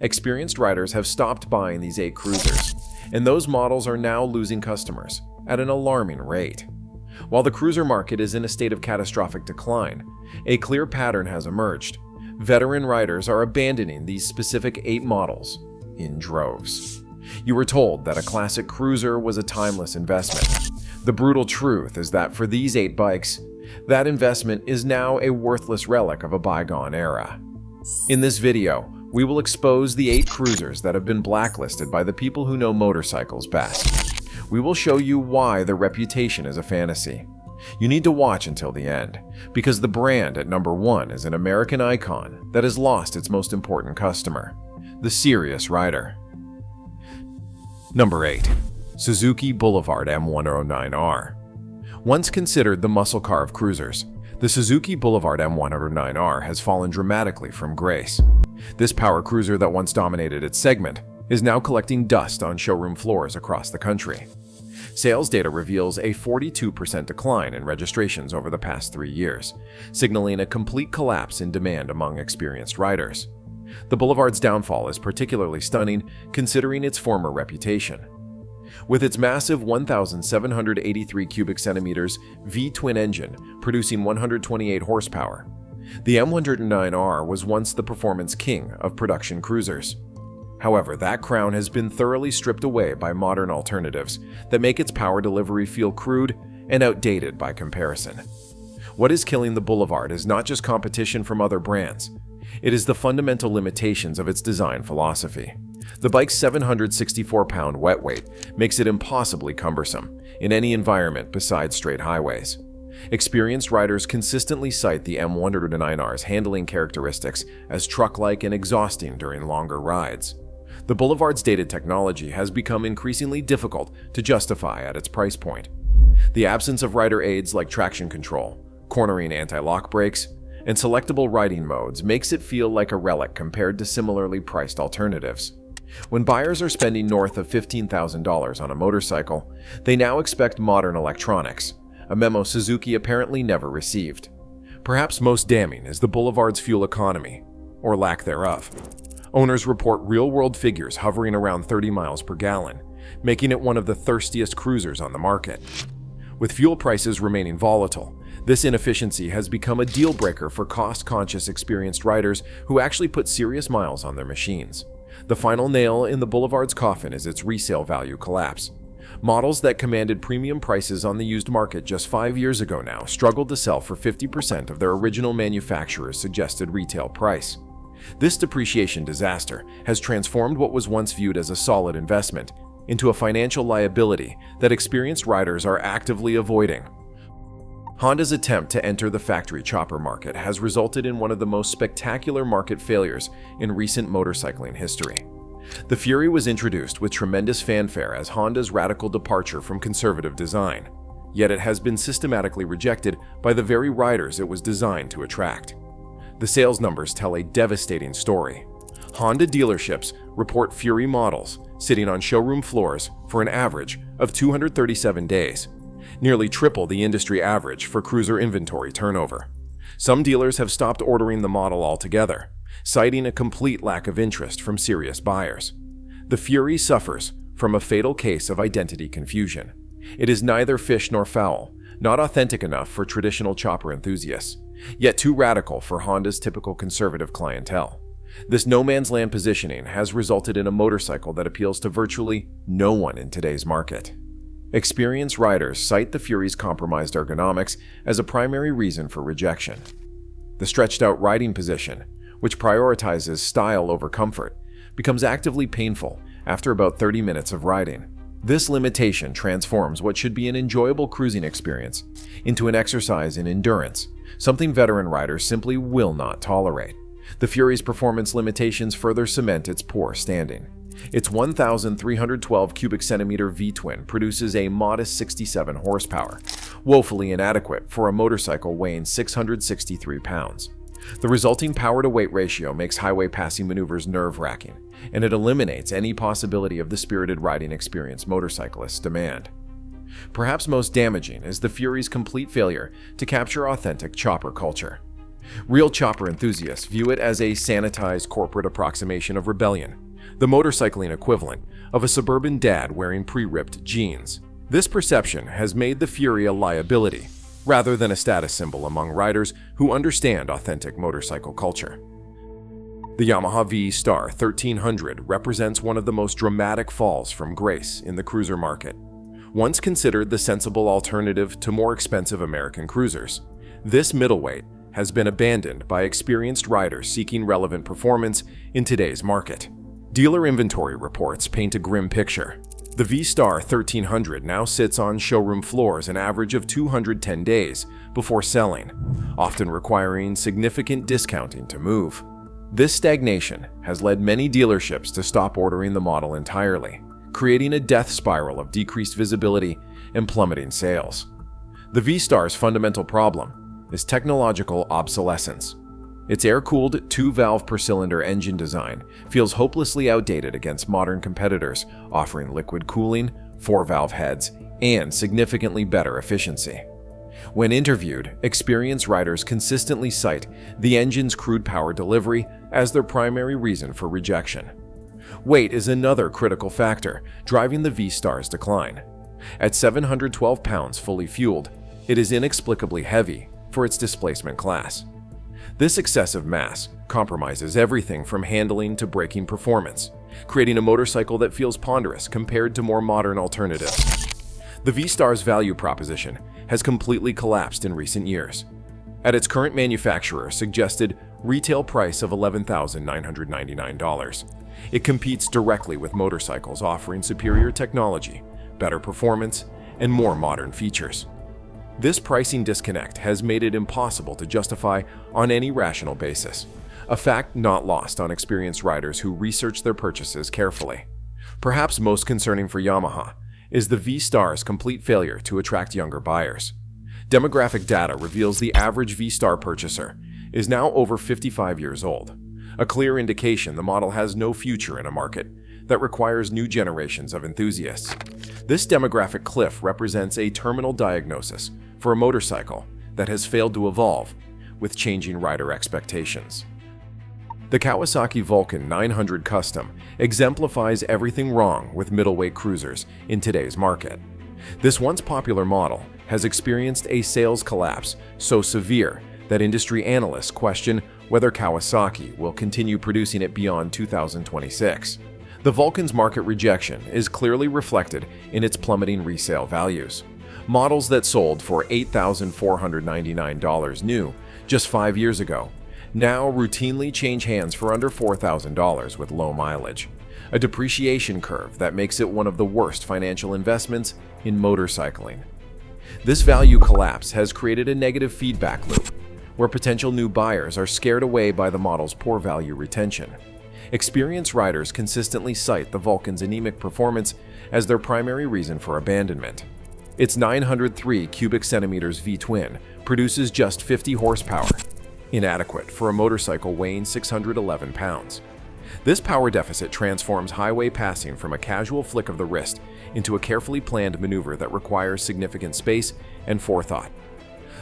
Experienced riders have stopped buying these 8 cruisers, and those models are now losing customers at an alarming rate. While the cruiser market is in a state of catastrophic decline, a clear pattern has emerged. Veteran riders are abandoning these specific 8 models in droves. You were told that a classic cruiser was a timeless investment. The brutal truth is that for these 8 bikes, that investment is now a worthless relic of a bygone era. In this video, we will expose the 8 cruisers that have been blacklisted by the people who know motorcycles best. We will show you why their reputation is a fantasy. You need to watch until the end, because the brand at number 1 is an American icon that has lost its most important customer, the serious rider. Number 8. Suzuki Boulevard M109R. Once considered the muscle car of cruisers, the Suzuki Boulevard M109R has fallen dramatically from grace. This power cruiser that once dominated its segment is now collecting dust on showroom floors across the country. Sales data reveals a 42% decline in registrations over the past 3 years, signaling a complete collapse in demand among experienced riders. The Boulevard's downfall is particularly stunning considering its former reputation. With its massive 1,783 cubic centimeters V-twin engine producing 128 horsepower, the M109R was once the performance king of production cruisers. However, that crown has been thoroughly stripped away by modern alternatives that make its power delivery feel crude and outdated by comparison. What is killing the Boulevard is not just competition from other brands. It is the fundamental limitations of its design philosophy. The bike's 764-pound wet weight makes it impossibly cumbersome in any environment besides straight highways. Experienced riders consistently cite the M109R's handling characteristics as truck-like and exhausting during longer rides. The Boulevard's dated technology has become increasingly difficult to justify at its price point. The absence of rider aids like traction control, cornering anti-lock brakes, and selectable riding modes makes it feel like a relic compared to similarly priced alternatives. When buyers are spending north of $15,000 on a motorcycle, they now expect modern electronics, a memo Suzuki apparently never received. Perhaps most damning is the Boulevard's fuel economy, or lack thereof. Owners report real-world figures hovering around 30 miles per gallon, making it one of the thirstiest cruisers on the market. With fuel prices remaining volatile, this inefficiency has become a deal-breaker for cost-conscious experienced riders who actually put serious miles on their machines. The final nail in the Boulevard's coffin is its resale value collapse. Models that commanded premium prices on the used market just 5 years ago now struggled to sell for 50% of their original manufacturer's suggested retail price. This depreciation disaster has transformed what was once viewed as a solid investment into a financial liability that experienced riders are actively avoiding. Honda's attempt to enter the factory chopper market has resulted in one of the most spectacular market failures in recent motorcycling history. The Fury was introduced with tremendous fanfare as Honda's radical departure from conservative design, yet it has been systematically rejected by the very riders it was designed to attract. The sales numbers tell a devastating story. Honda dealerships report Fury models sitting on showroom floors for an average of 237 days, nearly triple the industry average for cruiser inventory turnover. Some dealers have stopped ordering the model altogether, citing a complete lack of interest from serious buyers. The Fury suffers from a fatal case of identity confusion. It is neither fish nor fowl, not authentic enough for traditional chopper enthusiasts, yet too radical for Honda's typical conservative clientele. This no-man's land positioning has resulted in a motorcycle that appeals to virtually no one in today's market. Experienced riders cite the Fury's compromised ergonomics as a primary reason for rejection. The stretched-out riding position, which prioritizes style over comfort, becomes actively painful after about 30 minutes of riding. This limitation transforms what should be an enjoyable cruising experience into an exercise in endurance, something veteran riders simply will not tolerate. The Fury's performance limitations further cement its poor standing. Its 1,312 cubic centimeter V-twin produces a modest 67 horsepower, woefully inadequate for a motorcycle weighing 663 pounds. The resulting power-to-weight ratio makes highway passing maneuvers nerve-wracking, and it eliminates any possibility of the spirited riding experience motorcyclists demand. Perhaps most damaging is the Fury's complete failure to capture authentic chopper culture. Real chopper enthusiasts view it as a sanitized corporate approximation of rebellion, the motorcycling equivalent of a suburban dad wearing pre-ripped jeans. This perception has made the Fury a liability, rather than a status symbol among riders who understand authentic motorcycle culture. The Yamaha V Star 1300 represents one of the most dramatic falls from grace in the cruiser market. Once considered the sensible alternative to more expensive American cruisers, this middleweight has been abandoned by experienced riders seeking relevant performance in today's market. Dealer inventory reports paint a grim picture. The V Star 1300 now sits on showroom floors an average of 210 days before selling, often requiring significant discounting to move. This stagnation has led many dealerships to stop ordering the model entirely, creating a death spiral of decreased visibility and plummeting sales. The V Star's fundamental problem is technological obsolescence. Its air-cooled 2-valve per-cylinder engine design feels hopelessly outdated against modern competitors offering liquid cooling, 4-valve heads, and significantly better efficiency. When interviewed, experienced riders consistently cite the engine's crude power delivery as their primary reason for rejection. Weight is another critical factor driving the V Star's decline. At 712 pounds fully fueled, it is inexplicably heavy for its displacement class. This excessive mass compromises everything from handling to braking performance, creating a motorcycle that feels ponderous compared to more modern alternatives. The V Star's value proposition has completely collapsed in recent years. At its current manufacturer's suggested retail price of $11,999, it competes directly with motorcycles offering superior technology, better performance, and more modern features. This pricing disconnect has made it impossible to justify on any rational basis, a fact not lost on experienced riders who research their purchases carefully. Perhaps most concerning for Yamaha is the V Star's complete failure to attract younger buyers. Demographic data reveals the average V Star purchaser is now over 55 years old, a clear indication the model has no future in a market that requires new generations of enthusiasts. This demographic cliff represents a terminal diagnosis for a motorcycle that has failed to evolve with changing rider expectations. The Kawasaki Vulcan 900 Custom exemplifies everything wrong with middleweight cruisers in today's market. This once popular model has experienced a sales collapse so severe that industry analysts question whether Kawasaki will continue producing it beyond 2026. The Vulcan's market rejection is clearly reflected in its plummeting resale values. Models that sold for $8,499 new just 5 years ago now routinely change hands for under $4,000 with low mileage, a depreciation curve that makes it one of the worst financial investments in motorcycling. This value collapse has created a negative feedback loop, where potential new buyers are scared away by the model's poor value retention. Experienced riders consistently cite the Vulcan's anemic performance as their primary reason for abandonment. Its 903 cubic centimeters V-twin produces just 50 horsepower, inadequate for a motorcycle weighing 611 pounds. This power deficit transforms highway passing from a casual flick of the wrist into a carefully planned maneuver that requires significant space and forethought.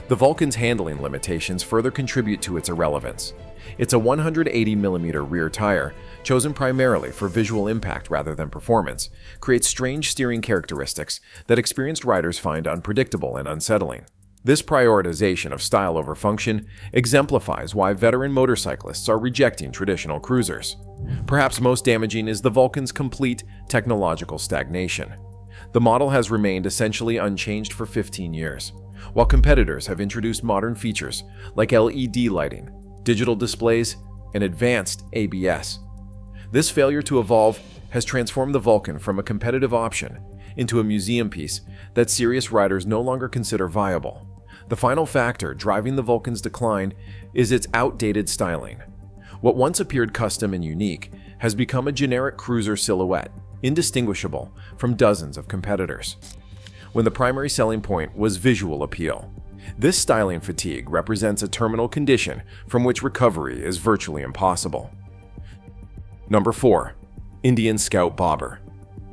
The Vulcan's handling limitations further contribute to its irrelevance. It's a 180mm rear tire, chosen primarily for visual impact rather than performance, creates strange steering characteristics that experienced riders find unpredictable and unsettling. This prioritization of style over function exemplifies why veteran motorcyclists are rejecting traditional cruisers. Perhaps most damaging is the Vulcan's complete technological stagnation. The model has remained essentially unchanged for 15 years, while competitors have introduced modern features like LED lighting, digital displays, and advanced ABS. This failure to evolve has transformed the Vulcan from a competitive option into a museum piece that serious riders no longer consider viable. The final factor driving the Vulcan's decline is its outdated styling. What once appeared custom and unique has become a generic cruiser silhouette, indistinguishable from dozens of competitors. When the primary selling point was visual appeal, this styling fatigue represents a terminal condition from which recovery is virtually impossible. Number 4. Indian Scout Bobber.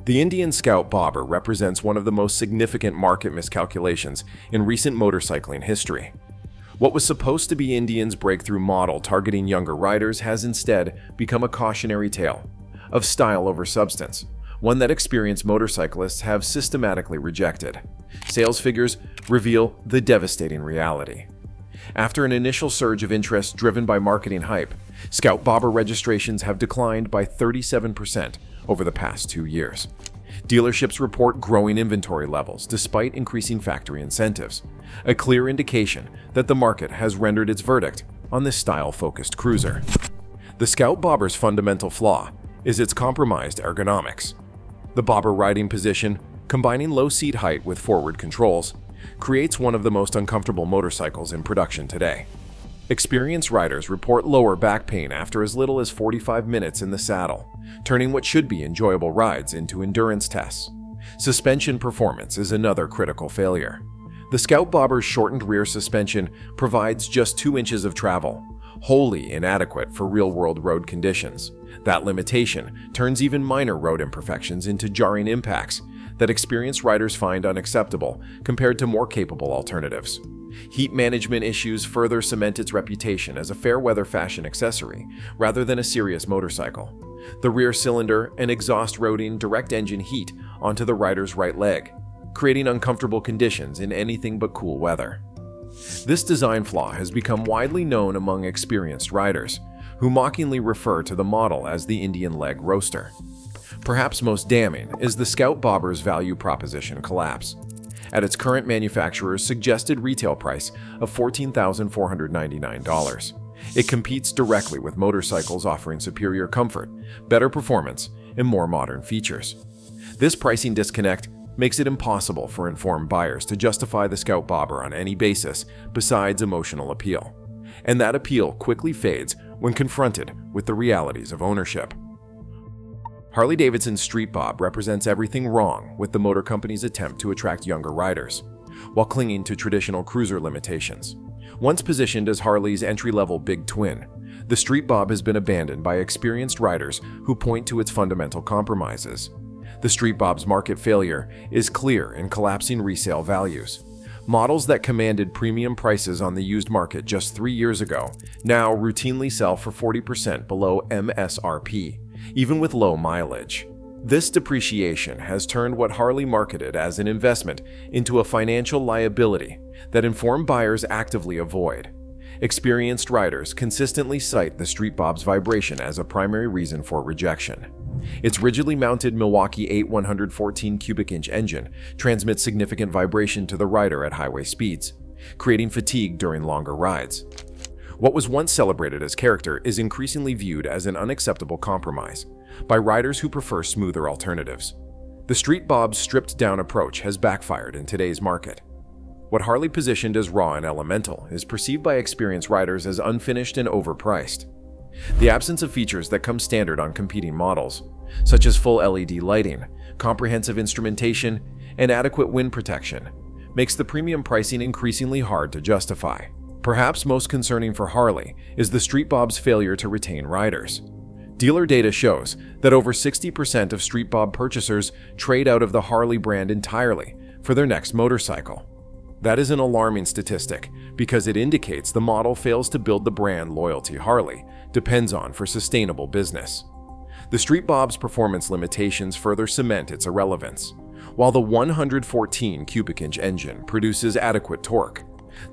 The Indian Scout Bobber represents one of the most significant market miscalculations in recent motorcycling history. What was supposed to be Indian's breakthrough model targeting younger riders has instead become a cautionary tale of style over substance, one that experienced motorcyclists have systematically rejected. Sales figures reveal the devastating reality. After an initial surge of interest driven by marketing hype, Scout Bobber registrations have declined by 37% over the past 2 years. Dealerships report growing inventory levels despite increasing factory incentives, a clear indication that the market has rendered its verdict on this style-focused cruiser. The Scout Bobber's fundamental flaw is its compromised ergonomics. The Bobber riding position, combining low seat height with forward controls, creates one of the most uncomfortable motorcycles in production today. Experienced riders report lower back pain after as little as 45 minutes in the saddle, turning what should be enjoyable rides into endurance tests. Suspension performance is another critical failure. The Scout Bobber's shortened rear suspension provides just 2 inches of travel, wholly inadequate for real-world road conditions. That limitation turns even minor road imperfections into jarring impacts that experienced riders find unacceptable compared to more capable alternatives. Heat management issues further cement its reputation as a fair-weather fashion accessory rather than a serious motorcycle. The rear cylinder and exhaust roading direct engine heat onto the rider's right leg, creating uncomfortable conditions in anything but cool weather. This design flaw has become widely known among experienced riders, who mockingly refer to the model as the Indian leg roaster. Perhaps most damning is the Scout Bobber's value proposition collapse. At its current manufacturer's suggested retail price of $14,499, it competes directly with motorcycles offering superior comfort, better performance, and more modern features. This pricing disconnect makes it impossible for informed buyers to justify the Scout Bobber on any basis besides emotional appeal. And that appeal quickly fades when confronted with the realities of ownership. Harley-Davidson Street Bob represents everything wrong with the motor company's attempt to attract younger riders, while clinging to traditional cruiser limitations. Once positioned as Harley's entry-level big twin, the Street Bob has been abandoned by experienced riders who point to its fundamental compromises. The Street Bob's market failure is clear in collapsing resale values. Models that commanded premium prices on the used market just 3 years ago now routinely sell for 40% below MSRP, even with low mileage. This depreciation has turned what Harley marketed as an investment into a financial liability that informed buyers actively avoid. Experienced riders consistently cite the Street Bob's vibration as a primary reason for rejection. Its rigidly mounted Milwaukee 8 cubic inch engine transmits significant vibration to the rider at highway speeds, creating fatigue during longer rides. What was once celebrated as character is increasingly viewed as an unacceptable compromise by riders who prefer smoother alternatives. The Street Bob's stripped-down approach has backfired in today's market. What Harley positioned as raw and elemental is perceived by experienced riders as unfinished and overpriced. The absence of features that come standard on competing models, such as full LED lighting, comprehensive instrumentation, and adequate wind protection, makes the premium pricing increasingly hard to justify. Perhaps most concerning for Harley is the Street Bob's failure to retain riders. Dealer data shows that over 60% of Street Bob purchasers trade out of the Harley brand entirely for their next motorcycle. That is an alarming statistic because it indicates the model fails to build the brand loyalty Harley depends on for sustainable business. The Street Bob's performance limitations further cement its irrelevance. While the 114 cubic inch engine produces adequate torque,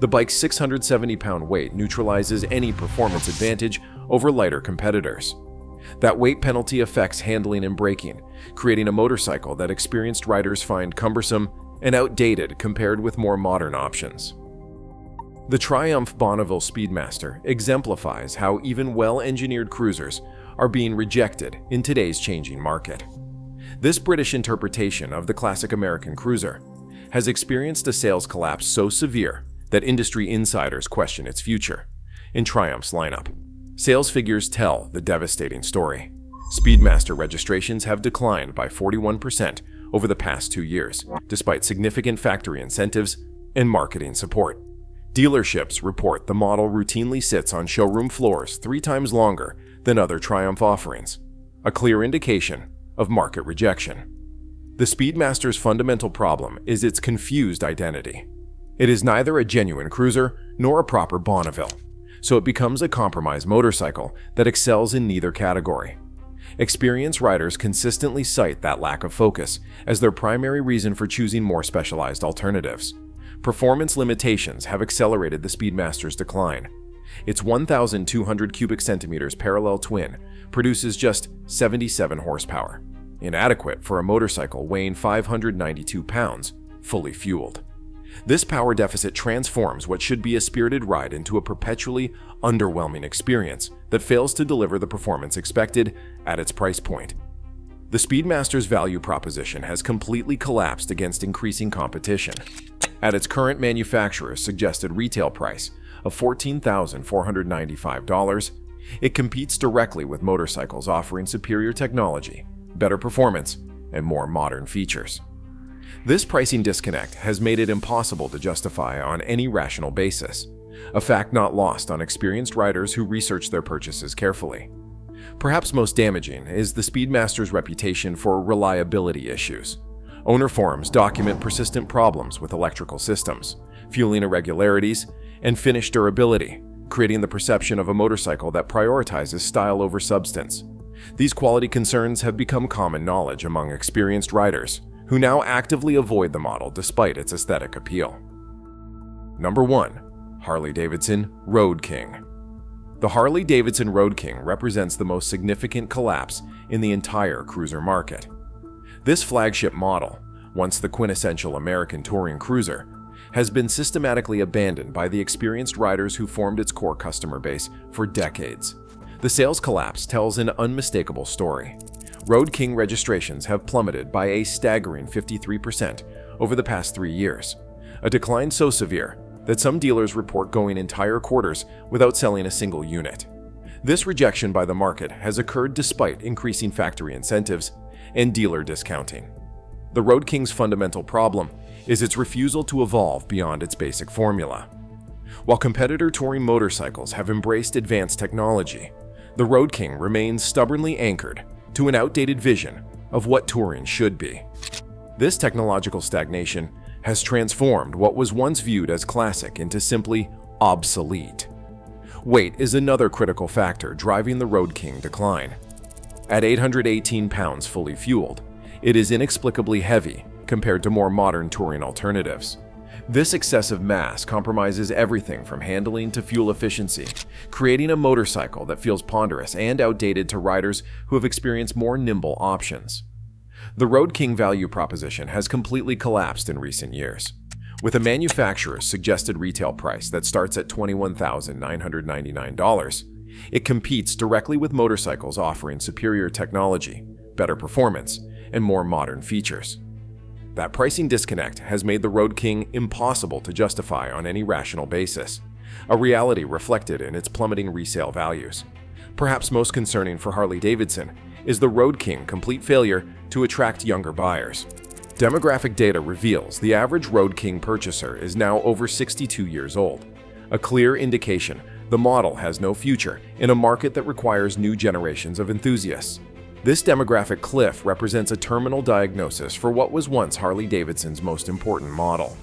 the bike's 670-pound weight neutralizes any performance advantage over lighter competitors. That weight penalty affects handling and braking, creating a motorcycle that experienced riders find cumbersome and outdated compared with more modern options. The Triumph Bonneville Speedmaster exemplifies how even well-engineered cruisers are being rejected in today's changing market. This British interpretation of the classic American cruiser has experienced a sales collapse so severe that industry insiders question its future. In Triumph's lineup, sales figures tell the devastating story. Speedmaster registrations have declined by 41% over the past 2 years, despite significant factory incentives and marketing support. Dealerships report the model routinely sits on showroom floors 3 times longer than other Triumph offerings, a clear indication of market rejection. The Speedmaster's fundamental problem is its confused identity. It is neither a genuine cruiser nor a proper Bonneville, so it becomes a compromise motorcycle that excels in neither category. Experienced riders consistently cite that lack of focus as their primary reason for choosing more specialized alternatives. Performance limitations have accelerated the Speedmaster's decline. Its 1,200 cubic centimeters parallel twin produces just 77 horsepower, inadequate for a motorcycle weighing 592 pounds, fully fueled. This power deficit transforms what should be a spirited ride into a perpetually underwhelming experience that fails to deliver the performance expected at its price point. The Speedmaster's value proposition has completely collapsed against increasing competition. At its current manufacturer's suggested retail price of $14,495, it competes directly with motorcycles offering superior technology, better performance, and more modern features. This pricing disconnect has made it impossible to justify on any rational basis, a fact not lost on experienced riders who research their purchases carefully. Perhaps most damaging is the Speedmaster's reputation for reliability issues. Owner forums document persistent problems with electrical systems, fueling irregularities, and finish durability, creating the perception of a motorcycle that prioritizes style over substance. These quality concerns have become common knowledge among experienced riders, who now actively avoid the model despite its aesthetic appeal. Number 1. Harley-Davidson Road King. The Harley-Davidson Road King represents the most significant collapse in the entire cruiser market. This flagship model, once the quintessential American touring cruiser, has been systematically abandoned by the experienced riders who formed its core customer base for decades. The sales collapse tells an unmistakable story. Road King registrations have plummeted by a staggering 53% over the past 3 years, a decline so severe that some dealers report going entire quarters without selling a single unit. This rejection by the market has occurred despite increasing factory incentives and dealer discounting. The Road King's fundamental problem is its refusal to evolve beyond its basic formula. While competitor touring motorcycles have embraced advanced technology, the Road King remains stubbornly anchored to an outdated vision of what touring should be. This technological stagnation has transformed what was once viewed as classic into simply obsolete. Weight is another critical factor driving the Road King decline. At 818 pounds fully fueled, it is inexplicably heavy compared to more modern touring alternatives. This excessive mass compromises everything from handling to fuel efficiency, creating a motorcycle that feels ponderous and outdated to riders who have experienced more nimble options. The Road King value proposition has completely collapsed in recent years. With a manufacturer's suggested retail price that starts at $21,999, it competes directly with motorcycles offering superior technology, better performance, and more modern features. That pricing disconnect has made the Road King impossible to justify on any rational basis, a reality reflected in its plummeting resale values. Perhaps most concerning for Harley-Davidson is the Road King complete failure to attract younger buyers. Demographic data reveals the average Road King purchaser is now over 62 years old, a clear indication the model has no future in a market that requires new generations of enthusiasts. This demographic cliff represents a terminal diagnosis for what was once Harley-Davidson's most important model.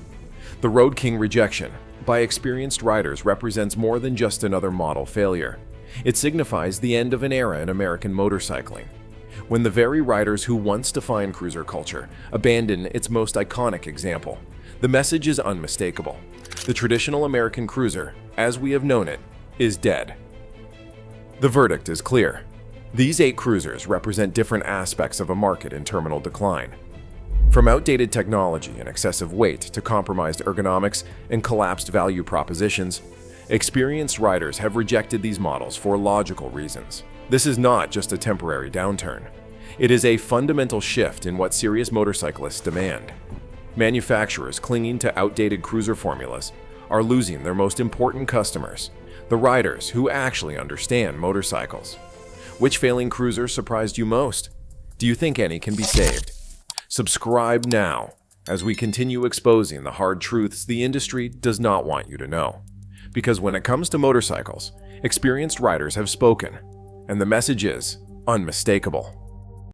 The Road King rejection by experienced riders represents more than just another model failure. It signifies the end of an era in American motorcycling, when the very riders who once defined cruiser culture abandon its most iconic example. The message is unmistakable. The traditional American cruiser, as we have known it, is dead. The verdict is clear. These 8 cruisers represent different aspects of a market in terminal decline. From outdated technology and excessive weight to compromised ergonomics and collapsed value propositions, experienced riders have rejected these models for logical reasons. This is not just a temporary downturn. It is a fundamental shift in what serious motorcyclists demand. Manufacturers clinging to outdated cruiser formulas are losing their most important customers, the riders who actually understand motorcycles. Which failing cruiser surprised you most? Do you think any can be saved? Subscribe now as we continue exposing the hard truths the industry does not want you to know. Because when it comes to motorcycles, experienced riders have spoken, and the message is unmistakable.